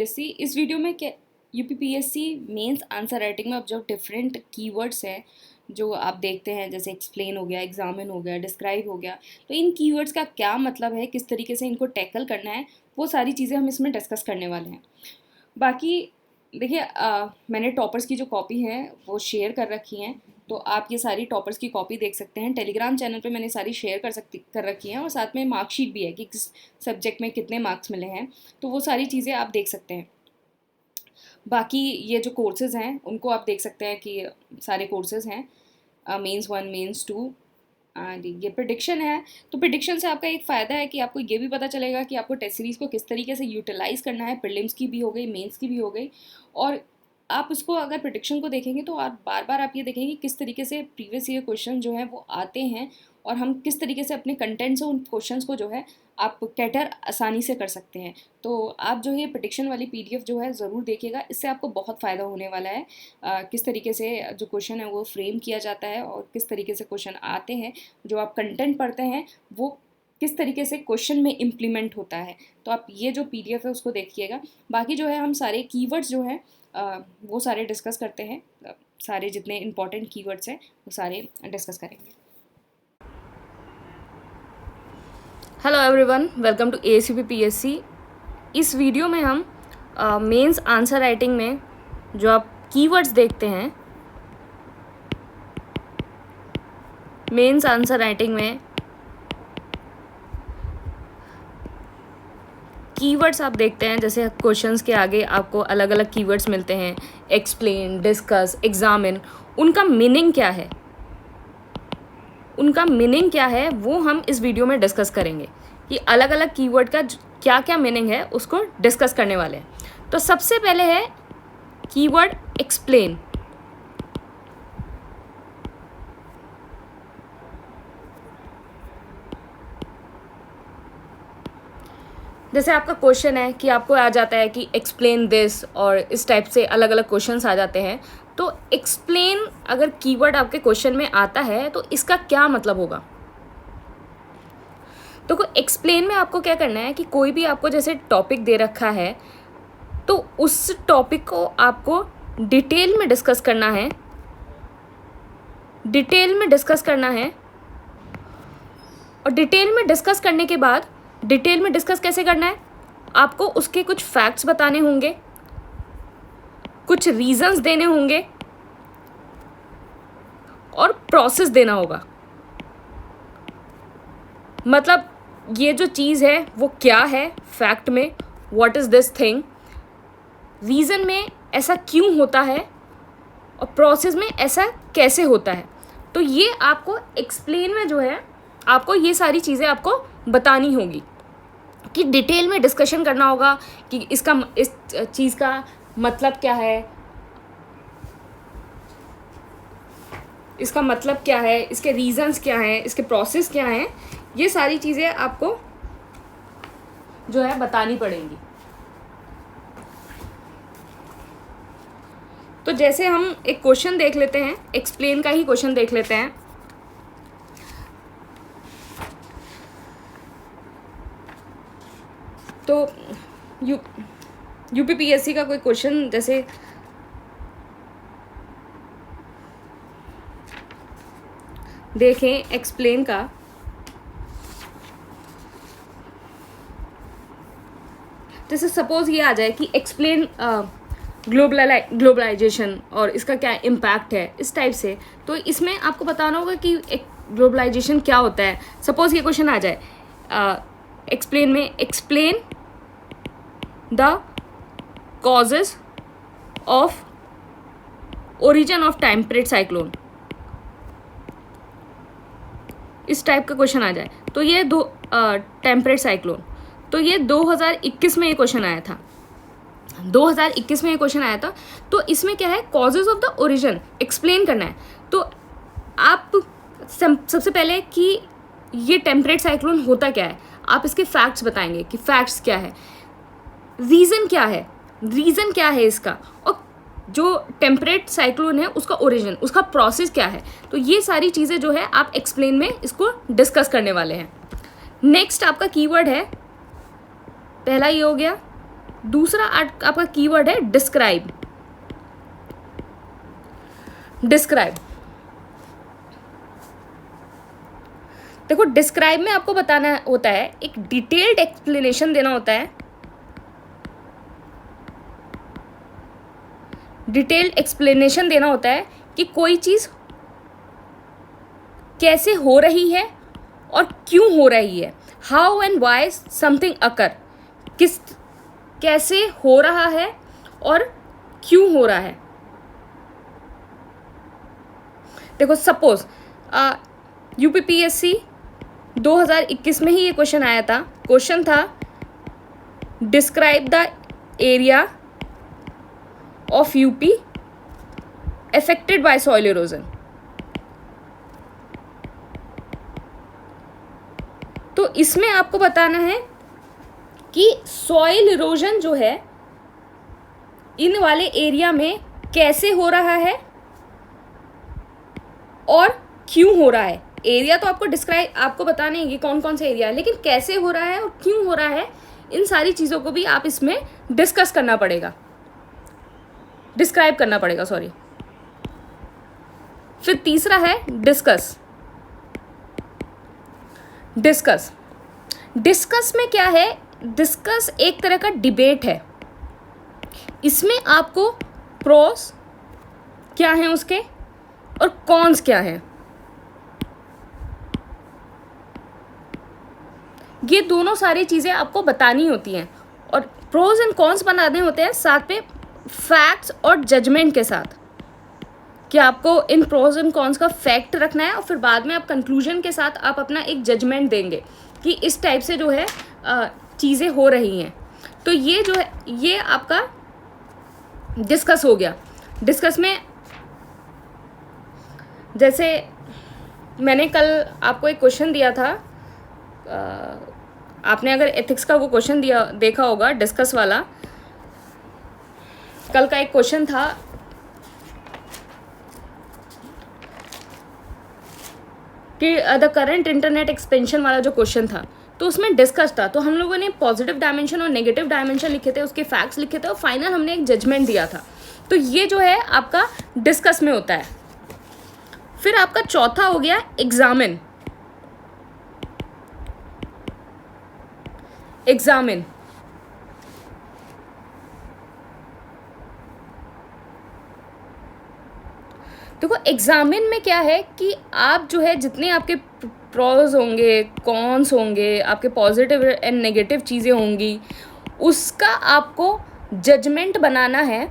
UPPSC इस video में क्या यूपीपीएससी मेंस आंसर राइटिंग में अब जो डिफरेंट कीवर्ड्स हैं जो आप देखते हैं, जैसे एक्सप्लेन हो गया, एग्जामिन हो गया, डिस्क्राइब हो गया, तो इन कीवर्ड्स का क्या मतलब है, किस तरीके से इनको टैकल करना है, वो सारी चीज़ें हम इसमें डिस्कस करने वाले हैं। बाकी देखिए, मैंने टॉपर्स की जो कॉपी है वो शेयर कर रखी हैं, तो आप ये सारी टॉपर्स की कॉपी देख सकते हैं। टेलीग्राम चैनल पे मैंने सारी शेयर कर रखी हैं, और साथ में मार्कशीट भी है कि किस सब्जेक्ट में कितने मार्क्स मिले हैं, तो वो सारी चीज़ें आप देख सकते हैं। बाकी ये जो कोर्सेज़ हैं उनको आप देख सकते हैं कि सारे कोर्सेज़ हैं, मेंस 1 मेंस 2, एंड ये प्रिडिक्शन है। तो प्रिडिक्शन से आपका एक फ़ायदा है कि आपको ये भी पता चलेगा कि आपको टेस्ट सीरीज़ को किस तरीके से यूटिलाइज़ करना है, प्रीलिम्स की भी हो गई, मेंस की भी हो गई, और आप उसको अगर प्रिडिक्शन को देखेंगे तो आप बार बार आप ये देखेंगे किस तरीके से प्रीवियस ईयर क्वेश्चन जो है वो आते हैं, और हम किस तरीके से अपने कंटेंट से उन क्वेश्चंस को जो है आप कैटर आसानी से कर सकते हैं। तो आप जो है प्रिडिक्शन वाली पीडीएफ जो है ज़रूर देखिएगा, इससे आपको बहुत फ़ायदा होने वाला है। किस तरीके से जो क्वेश्चन है वो फ्रेम किया जाता है, और किस तरीके से क्वेश्चन आते हैं, जो आप कंटेंट पढ़ते हैं वो किस तरीके से क्वेश्चन में इम्प्लीमेंट होता है। तो आप ये जो पीडीएफ है उसको देखिएगा। बाकी जो है हम सारे कीवर्ड्स जो हैं वो सारे डिस्कस करते हैं, सारे जितने इंपॉर्टेंट कीवर्ड्स हैं वो सारे डिस्कस करेंगे। Hello everyone, welcome to ASUP-PSC। इस वीडियो में हम मेंस आंसर राइटिंग में जो आप कीवर्ड्स देखते हैं, मेंस आंसर राइटिंग में कीवर्ड्स आप देखते हैं, जैसे क्वेश्चंस के आगे आपको अलग अलग कीवर्ड्स मिलते हैं, एक्सप्लेन, डिस्कस, एग्जामिन। उनका मीनिंग क्या है, उनका मीनिंग क्या है वो हम इस वीडियो में डिस्कस करेंगे कि अलग अलग कीवर्ड का क्या क्या मीनिंग है उसको डिस्कस करने वाले हैं। तो सबसे पहले है कीवर्ड एक्सप्लेन। जैसे आपका क्वेश्चन है कि आपको आ जाता है कि एक्सप्लेन दिस, और इस टाइप से अलग अलग क्वेश्चंस आ जाते हैं। तो एक्सप्लेन अगर कीवर्ड आपके क्वेश्चन में आता है तो इसका क्या मतलब होगा। तो एक्सप्लेन में आपको क्या करना है कि कोई भी आपको जैसे टॉपिक दे रखा है तो उस टॉपिक को आपको डिटेल में डिस्कस करना है, डिटेल में डिस्कस करना है। और डिटेल में डिस्कस करने के बाद, डिटेल में डिस्कस कैसे करना है, आपको उसके कुछ फैक्ट्स बताने होंगे, कुछ रीजंस देने होंगे, और प्रोसेस देना होगा। मतलब ये जो चीज़ है वो क्या है, फैक्ट में what is this thing, reason में ऐसा क्यों होता है, और प्रोसेस में ऐसा कैसे होता है। तो ये आपको एक्सप्लेन में जो है आपको ये सारी चीज़ें आपको बतानी होगी, कि डिटेल में डिस्कशन करना होगा कि इस चीज़ का मतलब क्या है, इसका मतलब क्या है, इसके रीजंस क्या हैं, इसके प्रोसेस क्या हैं। ये सारी चीज़ें आपको जो है बतानी पड़ेंगी। तो जैसे हम एक क्वेश्चन देख लेते हैं, एक्सप्लेन का ही क्वेश्चन देख लेते हैं। तो यूपीपीएससी का कोई क्वेश्चन जैसे देखें एक्सप्लेन का, जैसे सपोज ये आ जाए कि एक्सप्लेन ग्लोबलाइजेशन और इसका क्या इम्पैक्ट है, इस टाइप से। तो इसमें आपको बताना होगा कि ग्लोबलाइजेशन क्या होता है। सपोज ये क्वेश्चन आ जाए एक्सप्लेन में, explain the causes of origin of temperate cyclone, इस टाइप का क्वेश्चन आ जाए। तो ये टेम्परेट साइक्लोन, तो ये 2021 में ये क्वेश्चन आया था, 2021 में ये क्वेश्चन आया था। तो इसमें क्या है, causes of the origin explain करना है। तो आप सबसे पहले कि ये टेम्परेट साइक्लोन होता क्या है, आप इसके फैक्ट्स बताएंगे कि फैक्ट्स क्या है, रीज़न क्या है, रीज़न क्या है इसका, और जो टेम्परेट साइक्लोन है उसका ओरिजिन, उसका प्रोसेस क्या है। तो ये सारी चीज़ें जो है आप एक्सप्लेन में इसको डिस्कस करने वाले हैं। नेक्स्ट आपका कीवर्ड है, पहला ये हो गया दूसरा आपका कीवर्ड है डिस्क्राइब। डिस्क्राइब, देखो डिस्क्राइब में आपको बताना होता है, एक डिटेल्ड एक्सप्लेनेशन देना होता है। डिटेल्ड एक्सप्लेनेशन देना होता है कि कोई चीज़ कैसे हो रही है और क्यों हो रही है। हाउ एंड वाई समथिंग अकर, कैसे हो रहा है और क्यों हो रहा है। देखो सपोज यूपीपीएससी 2021 में ही ये क्वेश्चन आया था। क्वेश्चन था describe the area of UP affected by soil erosion. तो इसमें आपको बताना है कि सॉइल इरोजन जो है इन वाले एरिया में कैसे हो रहा है और क्यों हो रहा है। एरिया तो आपको डिस्क्राइब, आपको बताने हैं कि कौन कौन सा एरिया है, लेकिन कैसे हो रहा है और क्यों हो रहा है, इन सारी चीज़ों को भी आप इसमें डिस्कस करना पड़ेगा, डिस्क्राइब करना पड़ेगा, सॉरी। फिर तीसरा है डिस्कस। डिस्कस, डिस्कस में क्या है, डिस्कस एक तरह का डिबेट है। इसमें आपको प्रोस क्या हैं उसके और कॉन्स क्या हैं, ये दोनों सारी चीज़ें आपको बतानी होती हैं और प्रोज एंड कॉन्स बनाने होते हैं साथ में फैक्ट्स और जजमेंट के साथ, कि आपको इन प्रोज एंड कॉन्स का फैक्ट रखना है और फिर बाद में आप कंक्लूजन के साथ आप अपना एक जजमेंट देंगे कि इस टाइप से जो है चीज़ें हो रही हैं। तो ये जो है ये आपका डिस्कस हो गया। डिस्कस में जैसे मैंने कल आपको एक क्वेश्चन दिया था, आपने अगर एथिक्स का वो क्वेश्चन देखा होगा डिस्कस वाला, कल का एक क्वेश्चन था कि द करंट इंटरनेट एक्सपेंशन वाला जो क्वेश्चन था, तो उसमें डिस्कस था। तो हम लोगों ने पॉजिटिव डायमेंशन और नेगेटिव डायमेंशन लिखे थे, उसके फैक्ट्स लिखे थे और फाइनल हमने एक जजमेंट दिया था। तो ये जो है आपका डिस्कस में होता है। फिर आपका चौथा हो गया एग्जामिन। एग्जामिन, देखो एग्जामिन में क्या है कि आप जो है जितने आपके प्रोज होंगे, कॉन्स होंगे, आपके पॉजिटिव एंड नेगेटिव चीज़ें होंगी, उसका आपको जजमेंट बनाना है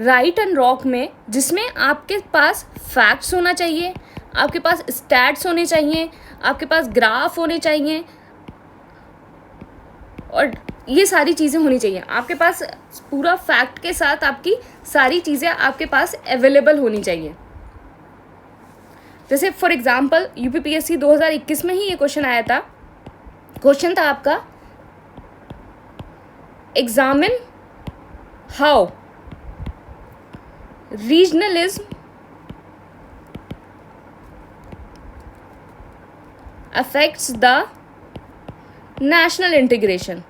राइट एंड रॉन्ग में, जिसमें आपके पास फैक्ट्स होना चाहिए, आपके पास स्टैट्स होने चाहिए, आपके पास ग्राफ होने चाहिए और ये सारी चीज़ें होनी चाहिए। आपके पास पूरा फैक्ट के साथ आपकी सारी चीज़ें आपके पास अवेलेबल होनी चाहिए। जैसे फॉर एग्जांपल यूपीपीएससी 2021 में ही ये क्वेश्चन आया था। क्वेश्चन था आपका examine how regionalism affects the national integration.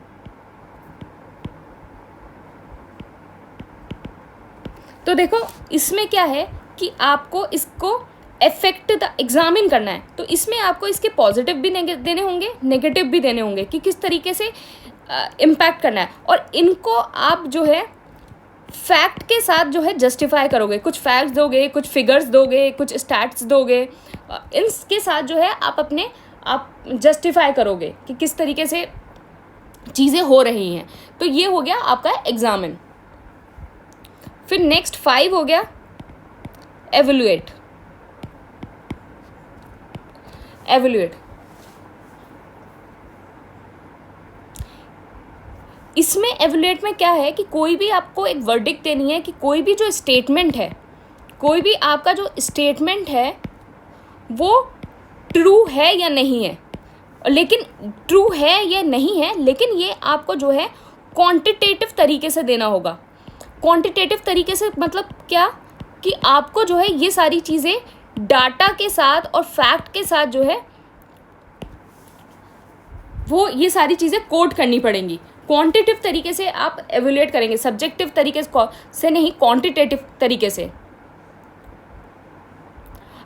तो देखो इसमें क्या है कि आपको इसको इफेक्ट द एग्जामिन करना है, तो इसमें आपको इसके पॉजिटिव भी देने होंगे, नेगेटिव भी देने होंगे कि किस तरीके से इम्पैक्ट करना है, और इनको आप जो है फैक्ट के साथ जो है जस्टिफाई करोगे। कुछ फैक्ट्स दोगे, कुछ फिगर्स दोगे, कुछ स्टैट्स दोगे, इनके साथ जो है आप जस्टिफाई करोगे कि किस तरीके से चीज़ें हो रही हैं। तो ये हो गया आपका एग्जामिन। फिर नेक्स्ट 5 हो गया एवेल्युएट। एवेल्युएट, इसमें एवेल्युएट में क्या है कि कोई भी आपको एक वर्डिक्ट देनी है कि कोई भी जो स्टेटमेंट है, कोई भी आपका जो स्टेटमेंट है वो ट्रू है या नहीं है। लेकिन ट्रू है या नहीं है, लेकिन ये आपको जो है क्वांटिटेटिव तरीके से देना होगा। क्वांटिटेटिव तरीके से मतलब क्या कि आपको जो है ये सारी चीज़ें डाटा के साथ और फैक्ट के साथ जो है वो ये सारी चीज़ें कोट करनी पड़ेंगी। क्वांटिटेटिव तरीके से आप एवेल्युएट करेंगे, सब्जेक्टिव तरीके से नहीं, क्वांटिटेटिव तरीके से।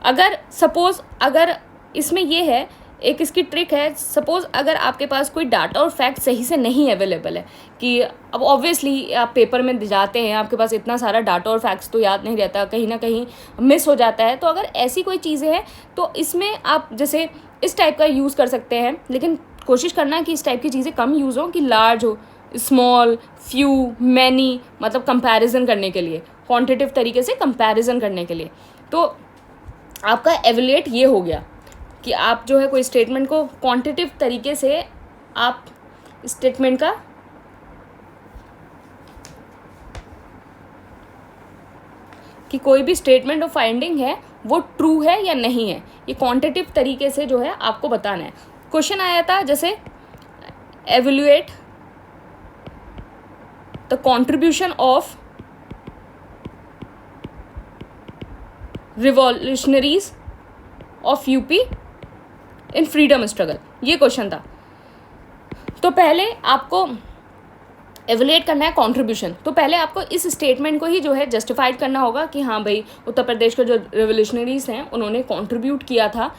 अगर सपोज, अगर इसमें ये है, एक इसकी ट्रिक है, सपोज अगर आपके पास कोई डाटा और फैक्ट सही से नहीं अवेलेबल है, कि अब ऑब्वियसली आप पेपर में जाते हैं, आपके पास इतना सारा डाटा और फैक्ट्स तो याद नहीं रहता, कहीं ना कहीं मिस हो जाता है। तो अगर ऐसी कोई चीज़ें हैं तो इसमें आप जैसे इस टाइप का यूज़ कर सकते हैं, लेकिन कोशिश करना कि इस टाइप की चीज़ें कम यूज़ हो, कि लार्ज हो, स्मॉल, फ्यू, मैनी, मतलब कंपैरिजन करने के लिए, क्वांटिटेटिव तरीके से कंपैरिजन करने के लिए। तो आपका एवेल्युएट ये हो गया कि आप जो है कोई स्टेटमेंट को क्वांटिटेटिव तरीके से आप स्टेटमेंट का कि कोई भी स्टेटमेंट ऑफ फाइंडिंग है वो ट्रू है या नहीं है, ये क्वांटिटेटिव तरीके से जो है आपको बताना है। क्वेश्चन आया था जैसे evaluate the contribution of revolutionaries of UP in freedom struggle, ये क्वेश्चन था। तो पहले आपको एवेल्युएट करना है कंट्रीब्यूशन, तो पहले आपको इस स्टेटमेंट को ही जो है जस्टिफाइड करना होगा कि हाँ भाई उत्तर प्रदेश के जो रिवोल्यूशनरीज हैं उन्होंने कंट्रीब्यूट किया था।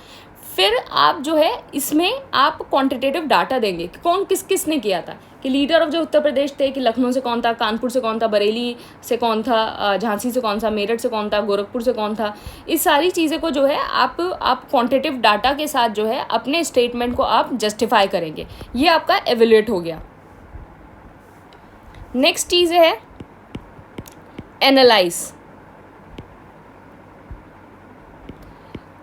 फिर आप जो है इसमें आप क्वांटिटेटिव डाटा देंगे कि कौन किस किस ने किया था, कि लीडर ऑफ जो उत्तर प्रदेश थे, कि लखनऊ से कौन था, कानपुर से कौन था, बरेली से कौन था, झांसी से कौन था, मेरठ से कौन था, गोरखपुर से कौन था। इस सारी चीज़ें को जो है आप क्वांटिटेटिव डाटा के साथ जो है अपने स्टेटमेंट को आप जस्टिफाई करेंगे। ये आपका एवेल्युएट हो गया। नेक्स्ट चीज़ है एनालाइज।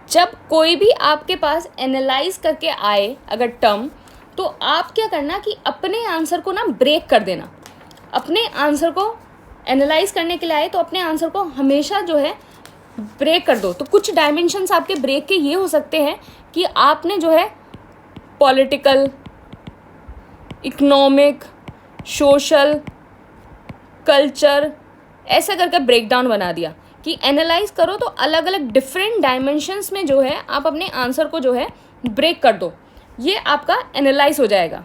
जब कोई भी आपके पास एनालाइज करके आए अगर टर्म, तो आप क्या करना कि अपने आंसर को ना ब्रेक कर देना। अपने आंसर को एनालाइज करने के लिए आए तो अपने आंसर को हमेशा जो है ब्रेक कर दो। तो कुछ डायमेंशंस आपके ब्रेक के ये हो सकते हैं कि आपने जो है पॉलिटिकल, इकोनॉमिक, सोशल, कल्चर ऐसा करके ब्रेकडाउन बना दिया कि एनालाइज करो तो अलग अलग डिफरेंट डायमेंशंस में जो है आप अपने आंसर को जो है ब्रेक कर दो, ये आपका एनालाइज हो जाएगा।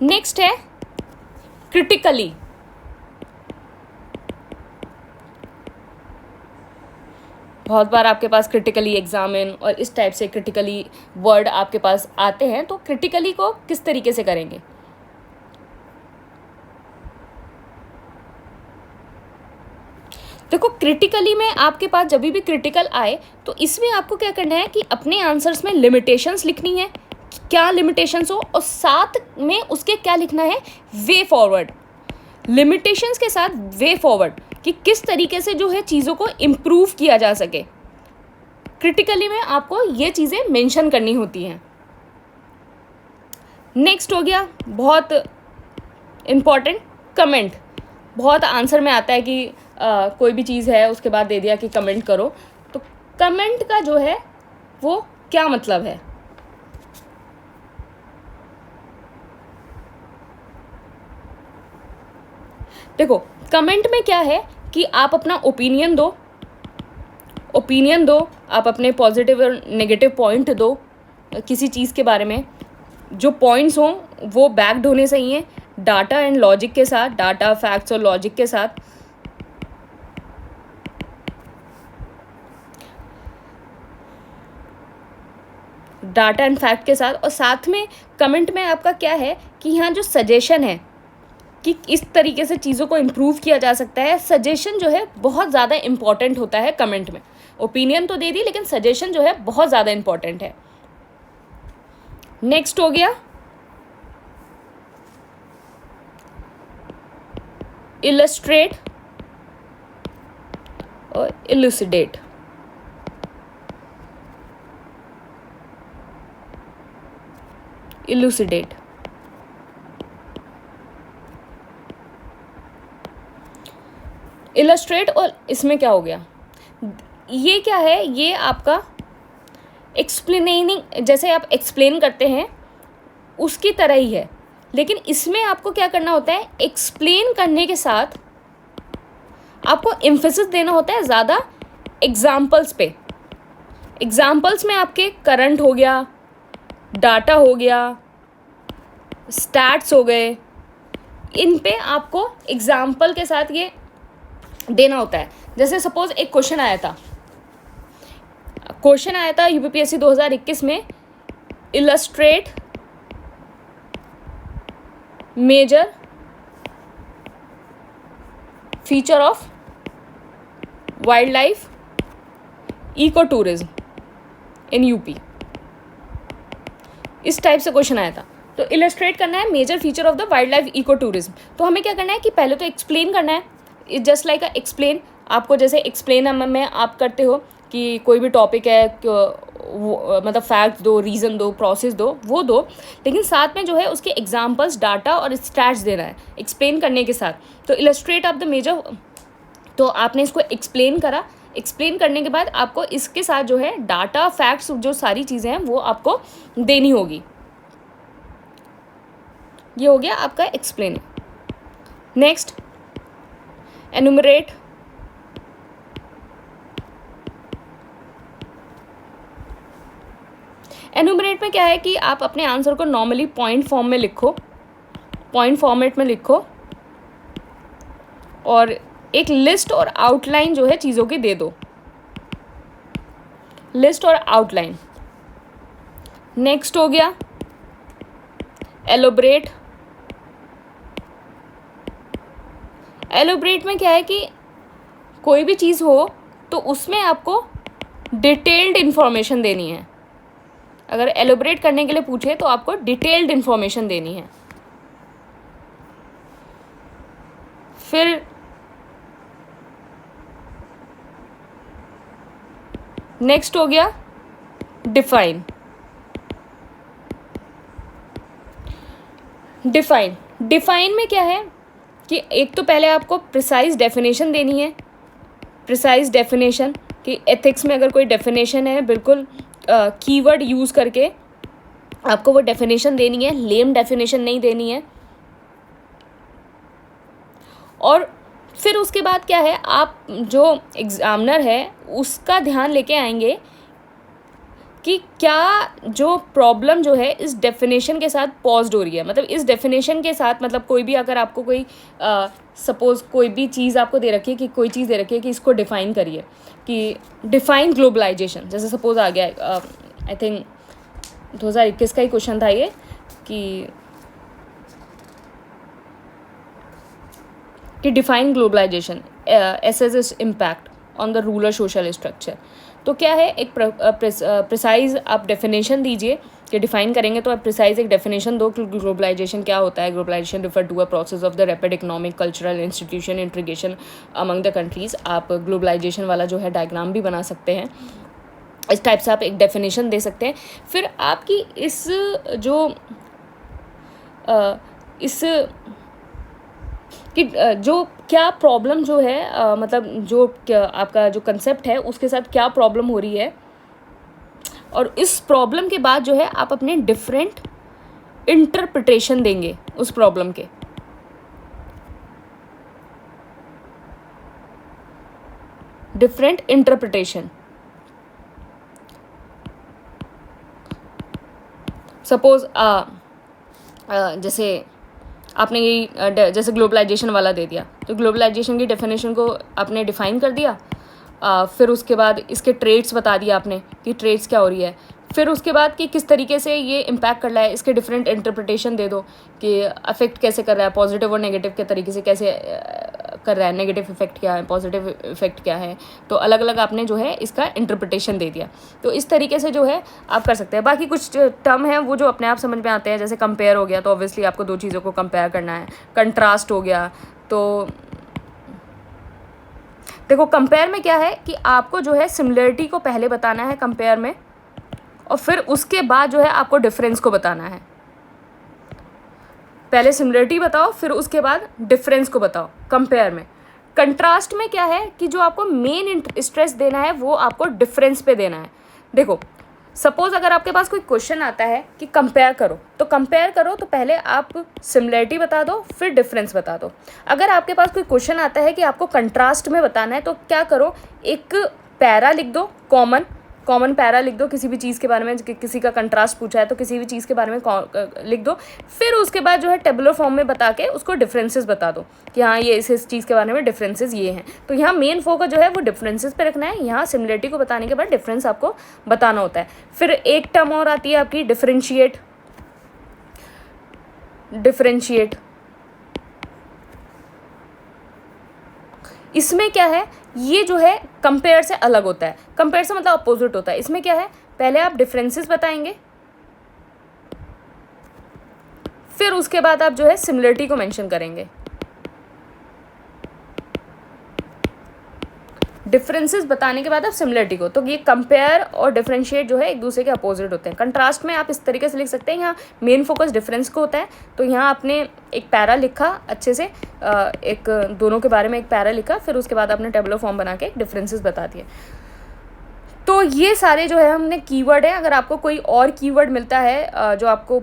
नेक्स्ट है क्रिटिकली। बहुत बार आपके पास क्रिटिकली एग्जामिन और इस टाइप से क्रिटिकली वर्ड आपके पास आते हैं, तो क्रिटिकली को किस तरीके से करेंगे। देखो क्रिटिकली में आपके पास जब भी क्रिटिकल आए तो इसमें आपको क्या करना है कि अपने आंसर्स में लिमिटेशंस लिखनी है, क्या लिमिटेशंस हो, और साथ में उसके क्या लिखना है, वे फॉरवर्ड। लिमिटेशंस के साथ वे फॉरवर्ड कि किस तरीके से जो है चीज़ों को इम्प्रूव किया जा सके। क्रिटिकली में आपको ये चीज़ें मेंशन करनी होती हैं। नेक्स्ट हो गया बहुत इम्पॉर्टेंट कमेंट। बहुत आंसर में आता है कि कोई भी चीज़ है उसके बाद दे दिया कि कमेंट करो, तो कमेंट का जो है वो क्या मतलब है। देखो कमेंट में क्या है कि आप अपना ओपिनियन दो, आप अपने पॉजिटिव और नेगेटिव पॉइंट दो किसी चीज़ के बारे में। जो पॉइंट्स हों वो बैक्ड होने चाहिए डाटा एंड लॉजिक के साथ, डाटा, फैक्ट्स और लॉजिक के साथ। डाटा एंड फैक्ट के साथ, और साथ में कमेंट में आपका क्या है कि यहाँ जो सजेशन है कि इस तरीके से चीज़ों को इम्प्रूव किया जा सकता है, सजेशन जो है बहुत ज़्यादा इम्पॉर्टेंट होता है कमेंट में। ओपिनियन तो दे दी लेकिन सजेशन जो है बहुत ज़्यादा इम्पॉर्टेंट है। नेक्स्ट हो गया इलस्ट्रेट और इलुसिडेट। इलुसिडेट इलस्ट्रेट, और इसमें क्या हो गया, ये क्या है, ये आपका एक्सप्लेनिंग, जैसे आप एक्सप्लेन करते हैं उसकी तरह ही है, लेकिन इसमें आपको क्या करना होता है, एक्सप्लेन करने के साथ आपको एम्फेसिस देना होता है ज़्यादा एग्जाम्पल्स पे। एग्जाम्पल्स में आपके करंट हो गया, डाटा हो गया, स्टैट्स हो गए, इन पे आपको एग्जाम्पल के साथ ये देना होता है। जैसे सपोज एक क्वेश्चन आया था यूपीपीएससी 2021 में, illustrate major feature of wildlife ecotourism in UP, इस टाइप से क्वेश्चन आया था। तो इलस्ट्रेट करना है major feature of the wildlife ecotourism. तो हमें क्या करना है कि पहले तो एक्सप्लेन करना है, जस्ट लाइक एक्सप्लेन। आपको जैसे एक्सप्लेन में आप करते हो कि कोई भी टॉपिक है, मतलब फैक्ट दो, रीज़न दो, प्रोसेस दो, वो दो, लेकिन साथ में जो है उसके एग्जाम्पल्स, डाटा और स्टैट्स देना है एक्सप्लेन करने के साथ। तो इलस्ट्रेट ऑफ द मेजर, तो आपने इसको एक्सप्लेन करा, एक्सप्लेन करने के बाद आपको इसके साथ जो है डाटा, फैक्ट्स, जो सारी चीज़ें हैं वो आपको देनी होगी। ये हो गया आपका एक्सप्लेन। Next, enumerate. एनुमरेट में क्या है कि आप अपने आंसर को नॉर्मली पॉइंट फॉर्म में लिखो, पॉइंट फॉर्मेट में लिखो, और एक लिस्ट और आउटलाइन जो है चीज़ों की दे दो, लिस्ट और आउटलाइन। नेक्स्ट हो गया एलोबरेट। एलोबरेट में क्या है कि कोई भी चीज़ हो तो उसमें आपको डिटेल्ड इन्फॉर्मेशन देनी है। अगर एलोबरेट करने के लिए पूछे तो आपको डिटेल्ड इन्फॉर्मेशन देनी है। फिर नेक्स्ट हो गया डिफाइन। डिफाइन में क्या है कि एक तो पहले आपको प्रिसाइज डेफिनेशन देनी है, प्रिसाइज डेफिनेशन कि एथिक्स में अगर कोई डेफिनेशन है, बिल्कुल कीवर्ड यूज़ करके आपको वो डेफिनेशन देनी है, लेम डेफिनेशन नहीं देनी है। और फिर उसके बाद क्या है, आप जो एग्जामिनर है उसका ध्यान लेके आएंगे कि क्या जो प्रॉब्लम जो है इस डेफिनेशन के साथ पॉज्ड हो रही है, मतलब इस डेफिनेशन के साथ, मतलब कोई भी अगर आपको कोई सपोज कोई भी चीज़ आपको दे रखी है, कि कोई चीज़ दे रखी है कि इसको डिफ़ाइन करिए, कि डिफ़ाइन ग्लोबलाइजेशन, जैसे सपोज आ गया, आई थिंक 2021 का ही क्वेश्चन था ये, कि define globalization assess its impact on the rural social structure. तो क्या है, एक प्रिसाइज आप डेफिनेशन दीजिए, कि डिफाइन करेंगे तो आप प्रिसाइज एक डेफिनेशन दो कि ग्लोबलाइजेशन क्या होता है। Globalization refer to a process of the rapid economic, cultural, institution integration among the countries. आप ग्लोबलाइजेशन वाला जो है डायग्राम भी बना सकते हैं, इस टाइप से आप एक डेफिनेशन दे सकते हैं। फिर आपकी इस कि जो क्या प्रॉब्लम जो है, मतलब जो क्या आपका जो कंसेप्ट है उसके साथ क्या प्रॉब्लम हो रही है, और इस प्रॉब्लम के बाद जो है आप अपने डिफरेंट इंटरप्रिटेशन देंगे उस प्रॉब्लम के। डिफरेंट इंटरप्रिटेशन, सपोज जैसे आपने यही जैसे ग्लोबलाइजेशन वाला दे दिया, तो ग्लोबलाइजेशन की डेफिनेशन को आपने डिफ़ाइन कर दिया, फिर उसके बाद इसके ट्रेड्स बता दिया आपने कि ट्रेड्स क्या हो रही है, फिर उसके बाद कि किस तरीके से ये इम्पैक्ट कर रहा है, इसके डिफरेंट इंटरप्रिटेशन दे दो कि अफेक्ट कैसे कर रहा है, पॉजिटिव और नेगेटिव के तरीके से कैसे कर रहा है, नेगेटिव इफेक्ट क्या है, पॉजिटिव इफेक्ट क्या है, तो अलग अलग आपने जो है इसका इंटरप्रिटेशन दे दिया। तो इस तरीके से जो है आप कर सकते हैं। बाकी कुछ टर्म हैं वो जो अपने आप समझ में आते हैं, जैसे कंपेयर हो गया, तो ऑब्वियसली आपको दो चीज़ों को कंपेयर करना है। कंट्रास्ट हो गया, तो देखो कंपेयर में क्या है कि आपको जो है सिमिलरिटी को पहले बताना है कंपेयर में, और फिर उसके बाद जो है आपको डिफरेंस को बताना है। पहले सिमिलरिटी बताओ, फिर उसके बाद डिफरेंस को बताओ कंपेयर में। कंट्रास्ट में क्या है कि जो आपको मेन स्ट्रेस देना है वो आपको डिफरेंस पे देना है। देखो सपोज अगर आपके पास कोई क्वेश्चन आता है कि कंपेयर करो, तो कंपेयर करो तो पहले आप सिमिलरिटी बता दो, फिर डिफरेंस बता दो। अगर आपके पास कोई क्वेश्चन आता है कि आपको कंट्रास्ट में बताना है, तो क्या करो, एक पैरा लिख दो कॉमन, कॉमन पैरा लिख दो किसी भी चीज़ के बारे में, किसी का कंट्रास्ट पूछा है तो किसी भी चीज़ के बारे में लिख दो। फिर उसके बाद जो है टेबुलर फॉर्म में बता के उसको डिफरेंसेस बता दो कि हाँ ये इस चीज़ के बारे में डिफरेंसेस ये हैं। तो यहाँ मेन फोकस जो है वो डिफरेंसेस पे रखना है। यहाँ सिमिलरिटी को बताने के बाद डिफरेंस आपको बताना होता है। फिर एक टर्म और आती है आपकी डिफरेंशिएट। इसमें क्या है, ये जो है कंपेयर से अलग होता है। कंपेयर से मतलब अपोजिट होता है। इसमें क्या है, पहले आप डिफरेंसेस बताएंगे, फिर उसके बाद आप जो है सिमिलरिटी को मेंशन करेंगे। डिफरेंसेस बताने के बाद आप सिमिलरिटी को, तो ये कंपेयर और डिफरेंशिएट जो है एक दूसरे के अपोजिट होते हैं। कंट्रास्ट में आप इस तरीके से लिख सकते हैं, यहाँ मेन फोकस डिफरेंस को होता है। तो यहाँ आपने एक पैरा लिखा अच्छे से, एक दोनों के बारे में एक पैरा लिखा, फिर उसके बाद आपने टेबुलर फॉर्म बना के डिफरेंसेस बता दिए। तो ये सारे जो है हमने कीवर्ड है। अगर आपको कोई और कीवर्ड मिलता है जो आपको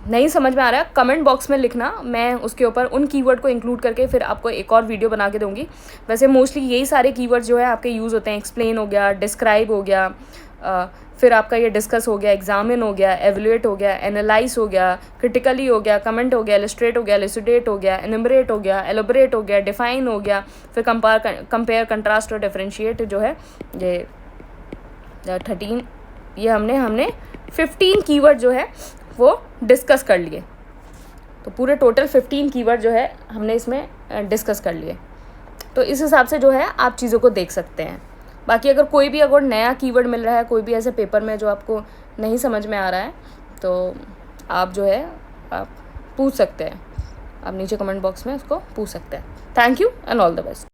नहीं समझ में आ रहा है, कमेंट बॉक्स में लिखना, मैं उसके ऊपर उन कीवर्ड को इंक्लूड करके फिर आपको एक और वीडियो बना के दूंगी। वैसे मोस्टली यही सारे कीवर्ड जो है आपके यूज़ होते हैं। एक्सप्लेन हो गया, डिस्क्राइब हो गया, फिर आपका ये डिस्कस हो गया, एग्जामिन हो गया, एवेल्युएट हो गया, एनालाइज हो गया, क्रिटिकली हो गया, कमेंट हो गया, इलस्ट्रेट हो गया, इलुसिडेट हो गया, एनुमरेट हो गया, एलोबरेट हो गया, डिफाइन हो गया, फिर कंपेयर, कंट्रास्ट और डिफरेंशिएट जो है ये 13, ये हमने 15 कीवर्ड जो है वो डिस्कस कर लिए। तो पूरे टोटल 15 कीवर्ड जो है हमने इसमें डिस्कस कर लिए। तो इस हिसाब से जो है आप चीज़ों को देख सकते हैं। बाकी अगर नया कीवर्ड मिल रहा है कोई भी ऐसे पेपर में जो आपको नहीं समझ में आ रहा है, तो आप जो है आप पूछ सकते हैं, आप नीचे कमेंट बॉक्स में उसको पूछ सकते हैं। Thank you and all the best.